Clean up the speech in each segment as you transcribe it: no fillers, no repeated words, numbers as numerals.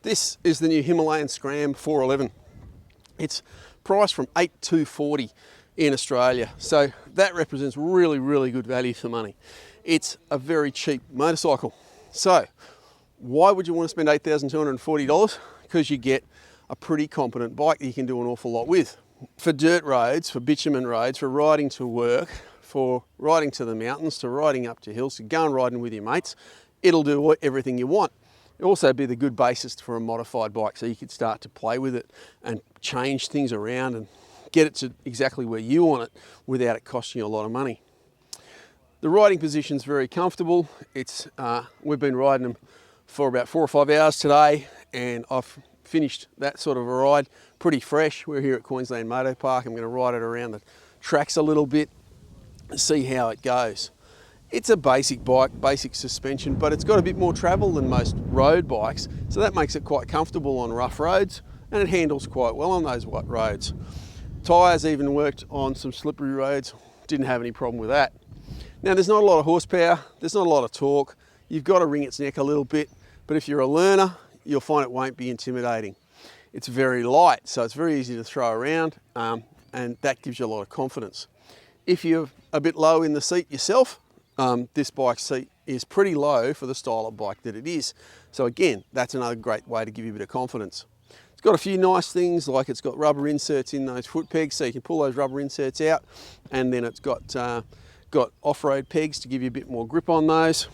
This is the new Himalayan Scram 411. It's priced from $8,240 in Australia, so that represents really, really good value for money. It's a very cheap motorcycle. So why would you want to spend $8,240? Because you get a pretty competent bike that you can do an awful lot with. For dirt roads, for bitumen roads, for riding to work, for riding to the mountains, to riding up to hills, to go and riding with your mates, it'll do everything you want. It'll also be the good basis for a modified bike, so you could start to play with it and change things around and get it to exactly where you want it without it costing you a lot of money. The riding position's very comfortable. We've been riding them for about 4 or 5 hours today, and I've finished that sort of a ride pretty fresh. We're here at Queensland Motor Park. I'm going to ride it around the tracks a little bit and see how it goes. It's a basic bike, basic suspension, but it's got a bit more travel than most road bikes, so that makes it quite comfortable on rough roads, and it handles quite well on those wet roads. Tyres even worked on some slippery roads, didn't have any problem with that. Now, there's not a lot of horsepower, there's not a lot of torque. You've got to wring its neck a little bit, but if you're a learner, you'll find it won't be intimidating. It's very light, so it's very easy to throw around, and that gives you a lot of confidence. If you're a bit low in the seat yourself, this bike's seat is pretty low for the style of bike that it is. So again, that's another great way to give you a bit of confidence. It's got a few nice things, like it's got rubber inserts in those foot pegs, so you can pull those rubber inserts out, and then it's got off-road pegs to give you a bit more grip on those.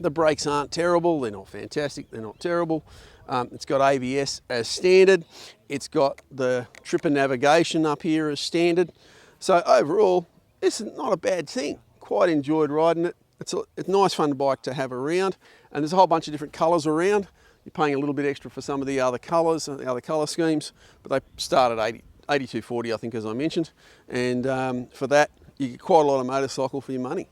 The brakes aren't terrible, they're not fantastic, they're not terrible. It's got ABS as standard. It's got the tripper navigation up here as standard. So overall, it's not a bad thing. Quite enjoyed riding it. It's a nice fun bike to have around, and there's a whole bunch of different colours around. You're paying a little bit extra for some of the other colours and the other colour schemes, but they start at $82.40, I think, as I mentioned, and for that you get quite a lot of motorcycle for your money.